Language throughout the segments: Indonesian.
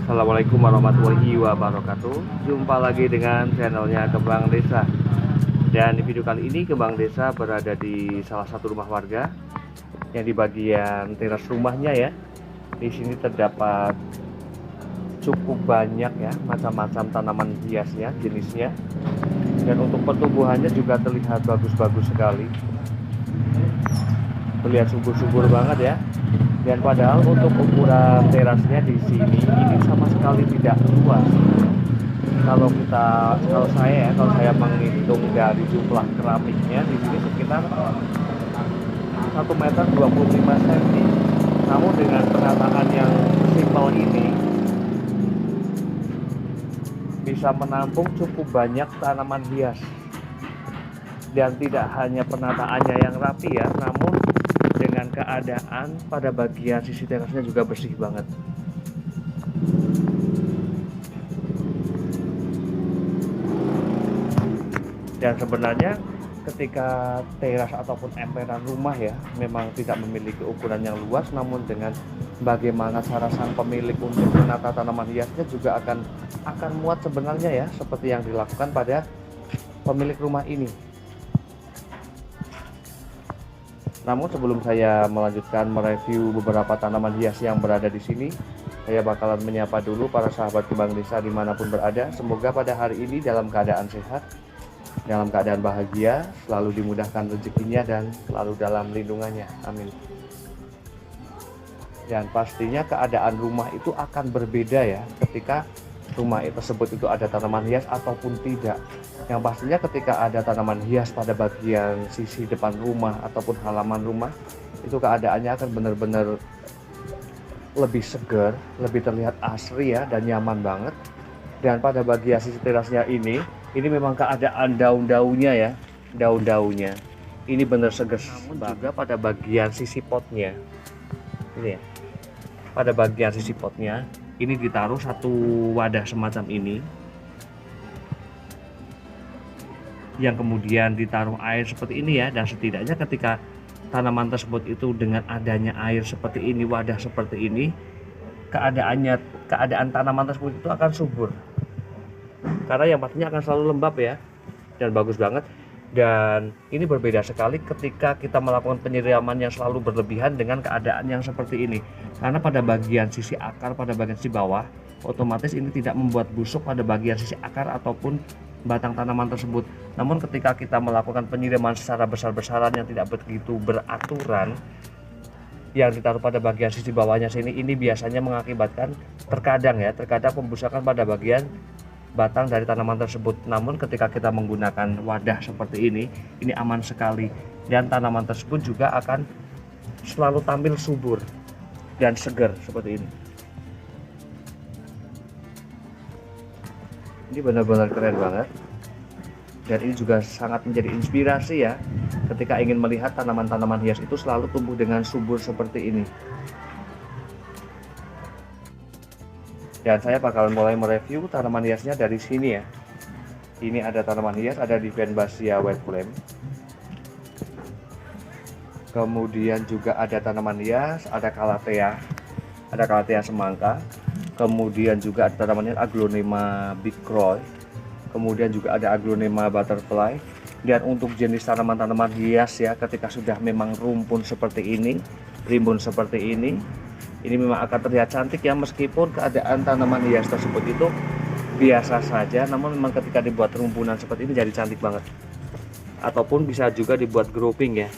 Assalamualaikum warahmatullahi wabarakatuh. Jumpa lagi dengan channelnya Kembang Desa. Dan di video kali ini Kembang Desa berada di salah satu rumah warga yang di bagian teras rumahnya ya. Di sini terdapat cukup banyak ya macam-macam tanaman hiasnya, jenisnya. Dan untuk pertumbuhannya juga terlihat bagus-bagus sekali. Terlihat subur-subur banget ya. Dan padahal untuk ukuran terasnya di sini ini sama sekali tidak luas. Kalau saya menghitung dari jumlah keramiknya di sini sekitar 1,25 meter. Namun dengan penataan yang simpel ini bisa menampung cukup banyak tanaman hias. Dan tidak hanya penataannya yang rapi ya, namun dengan keadaan pada bagian sisi terasnya juga bersih banget. Dan sebenarnya ketika teras ataupun emperan rumah ya memang tidak memiliki ukuran yang luas, namun dengan bagaimana cara sang pemilik untuk menata tanaman hiasnya juga akan muat sebenarnya ya, seperti yang dilakukan pada pemilik rumah ini. Namun sebelum saya melanjutkan mereview beberapa tanaman hias yang berada di sini, saya bakalan menyapa dulu para sahabat Kembang Desa dimanapun berada. Semoga pada hari ini dalam keadaan sehat, dalam keadaan bahagia, selalu dimudahkan rezekinya dan selalu dalam lindungannya. Amin. Dan pastinya keadaan rumah itu akan berbeda ya ketika rumah tersebut itu ada tanaman hias ataupun tidak. Yang pastinya ketika ada tanaman hias pada bagian sisi depan rumah ataupun halaman rumah, itu keadaannya akan benar-benar lebih segar, lebih terlihat asri ya, dan nyaman banget. Dan pada bagian sisi terasnya ini memang keadaan daun-daunnya ya, daun-daunnya ini benar segar. Namun juga pada bagian sisi potnya ini ya, pada bagian sisi potnya ini ditaruh satu wadah semacam ini, yang kemudian ditaruh air seperti ini ya. Dan setidaknya ketika tanaman tersebut itu dengan adanya air seperti ini, wadah seperti ini, keadaan tanaman tersebut itu akan subur, karena yang pastinya akan selalu lembab ya, dan bagus banget. Dan ini berbeda sekali ketika kita melakukan penyiraman yang selalu berlebihan dengan keadaan yang seperti ini, karena pada bagian sisi akar, pada bagian sisi bawah, otomatis ini tidak membuat busuk pada bagian sisi akar ataupun batang tanaman tersebut. Namun ketika kita melakukan penyiraman secara besar-besaran yang tidak begitu beraturan, yang ditaruh pada bagian sisi bawahnya sini, ini biasanya mengakibatkan terkadang pembusakan pada bagian batang dari tanaman tersebut. Namun ketika kita menggunakan wadah seperti ini aman sekali, dan tanaman tersebut juga akan selalu tampil subur dan segar seperti ini. Ini benar-benar keren banget, dan ini juga sangat menjadi inspirasi ya ketika ingin melihat tanaman-tanaman hias itu selalu tumbuh dengan subur seperti ini. Dan saya bakalan mulai mereview tanaman hiasnya dari sini ya. Ini ada tanaman hias, ada Vivacia White Flame. Kemudian juga ada tanaman hias, ada Calathea semangka. Kemudian juga ada tanaman hias Aglonema Big Croy. Kemudian juga ada Aglonema Butterfly. Dan untuk jenis tanaman-tanaman hias ya, ketika sudah memang rumpun seperti ini, rimbun seperti ini memang akan terlihat cantik ya, meskipun keadaan tanaman hias tersebut itu biasa saja, namun memang ketika dibuat rumpunan seperti ini jadi cantik banget. Ataupun bisa juga dibuat grouping ya.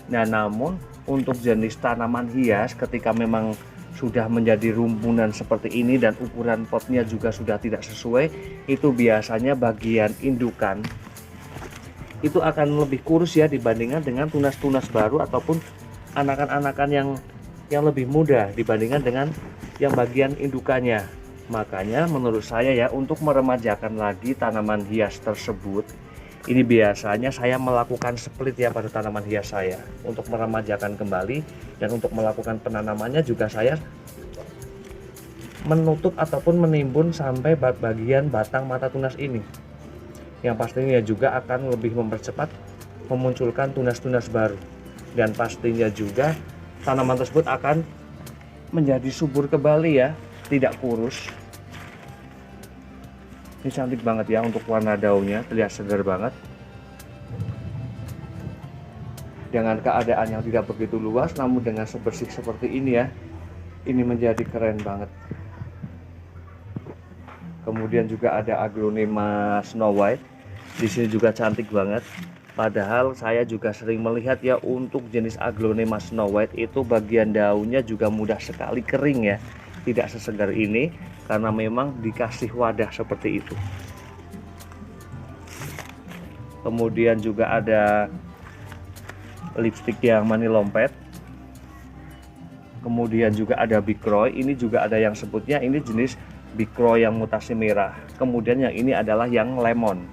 Nah, namun untuk jenis tanaman hias ketika memang sudah menjadi rumpunan seperti ini dan ukuran potnya juga sudah tidak sesuai, itu biasanya bagian indukan itu akan lebih kurus ya dibandingkan dengan tunas-tunas baru ataupun anakan-anakan yang lebih muda dibandingkan dengan yang bagian indukannya. Makanya menurut saya ya, untuk meremajakan lagi tanaman hias tersebut, ini biasanya saya melakukan split ya pada tanaman hias saya untuk meremajakan kembali. Dan untuk melakukan penanamannya juga saya menutup ataupun menimbun sampai bagian batang mata tunas ini, yang pastinya juga akan lebih mempercepat memunculkan tunas-tunas baru. Dan pastinya juga tanaman tersebut akan menjadi subur kembali ya, tidak kurus. Ini cantik banget ya untuk warna daunnya, terlihat segar banget. Dengan keadaan yang tidak begitu luas, namun dengan sebersih seperti ini ya, ini menjadi keren banget. Kemudian juga ada Aglonema Snow White. Di sini juga cantik banget. Padahal saya juga sering melihat ya, untuk jenis Aglonema Snow White itu bagian daunnya juga mudah sekali kering ya. Tidak sesegar ini karena memang dikasih wadah seperti itu. Kemudian juga ada lipstick yang mani lompet. Kemudian juga ada Big Roy. Ini juga ada yang sebutnya ini jenis Big Roy yang mutasi merah. Kemudian yang ini adalah yang lemon.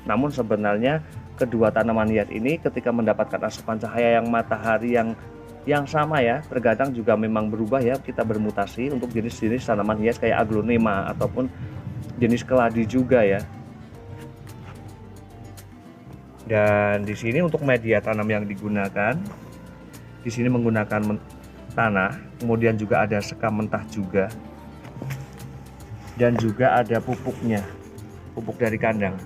Namun sebenarnya kedua tanaman hias ini ketika mendapatkan asupan cahaya yang matahari yang sama ya, terkadang juga memang berubah ya, kita bermutasi untuk jenis-jenis tanaman hias kayak Aglonema ataupun jenis keladi juga ya. Dan di sini untuk media tanam yang digunakan, di sini menggunakan tanah, kemudian juga ada sekam mentah juga, dan juga ada pupuknya, pupuk dari kandang.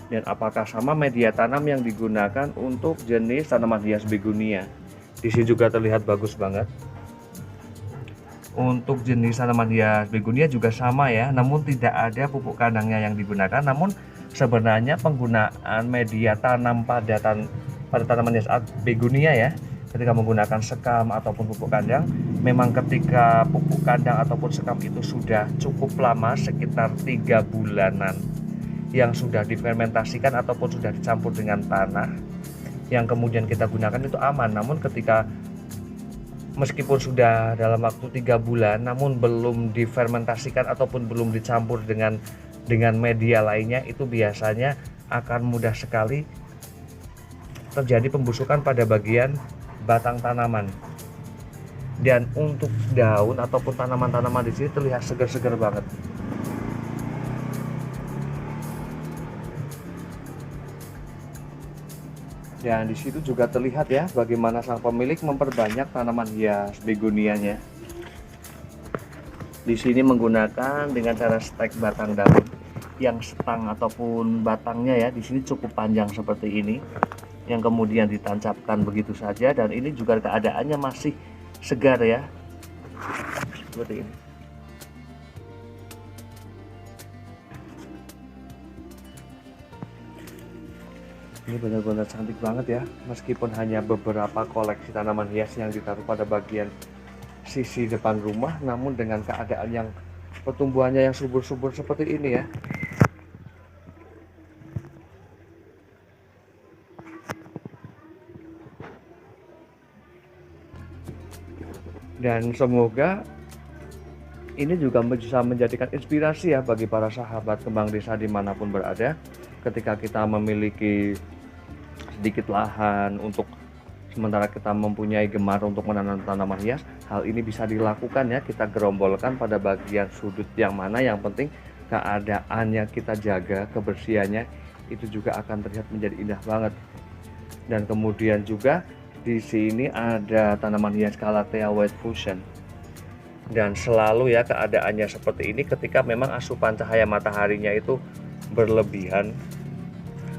Dan apakah sama media tanam yang digunakan untuk jenis tanaman hias begonia? Di sini juga terlihat bagus banget. Untuk jenis tanaman hias begonia juga sama ya, namun tidak ada pupuk kandangnya yang digunakan. Namun sebenarnya penggunaan media tanam pada tanaman hias begonia ya, ketika menggunakan sekam ataupun pupuk kandang, memang ketika pupuk kandang ataupun sekam itu sudah cukup lama, sekitar 3 bulanan, yang sudah difermentasikan ataupun sudah dicampur dengan tanah, yang kemudian kita gunakan itu aman. Namun ketika meskipun sudah dalam waktu 3 bulan namun belum difermentasikan ataupun belum dicampur dengan media lainnya, itu biasanya akan mudah sekali terjadi pembusukan pada bagian batang tanaman. Dan untuk daun ataupun tanaman-tanaman di sini terlihat segar-segar banget. Dan di situ juga terlihat ya bagaimana sang pemilik memperbanyak tanaman hias begonianya. Di sini menggunakan dengan cara stek batang daun yang setang ataupun batangnya ya, di sini cukup panjang seperti ini, yang kemudian ditancapkan begitu saja. Dan ini juga keadaannya masih segar ya, seperti ini. Ini benar-benar cantik banget ya, meskipun hanya beberapa koleksi tanaman hias yang ditaruh pada bagian sisi depan rumah, namun dengan keadaan yang pertumbuhannya yang subur-subur seperti ini ya. Dan semoga ini juga bisa menjadikan inspirasi ya bagi para sahabat kembang desa dimanapun berada. Ketika kita memiliki sedikit lahan untuk sementara kita mempunyai gemar untuk menanam tanaman hias, hal ini bisa dilakukan ya. Kita gerombolkan pada bagian sudut yang mana, yang penting keadaannya kita jaga, kebersihannya itu juga akan terlihat menjadi indah banget. Dan kemudian juga di sini ada tanaman hias Calathea White Fusion. Dan selalu ya keadaannya seperti ini ketika memang asupan cahaya mataharinya itu berlebihan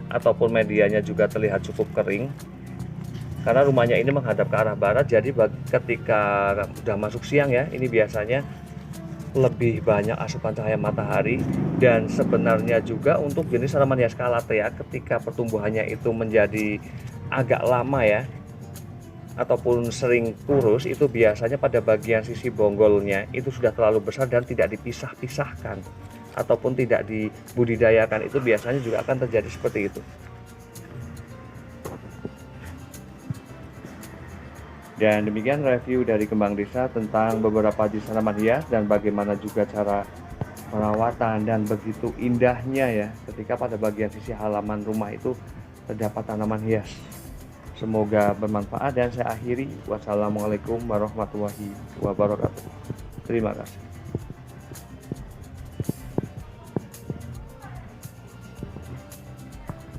ataupun medianya juga terlihat cukup kering, karena rumahnya ini menghadap ke arah barat. Jadi ketika sudah masuk siang ya, ini biasanya lebih banyak asupan cahaya matahari. Dan sebenarnya juga untuk jenis tanaman hias Calathea, ketika pertumbuhannya itu menjadi agak lama ya ataupun sering kurus, itu biasanya pada bagian sisi bonggolnya itu sudah terlalu besar dan tidak dipisah-pisahkan ataupun tidak dibudidayakan, itu biasanya juga akan terjadi seperti itu. Dan demikian review dari Kembang Desa tentang beberapa jenis tanaman hias dan bagaimana juga cara perawatan, dan begitu indahnya ya ketika pada bagian sisi halaman rumah itu terdapat tanaman hias. Semoga bermanfaat dan saya akhiri. Wassalamualaikum warahmatullahi wabarakatuh. Terima kasih.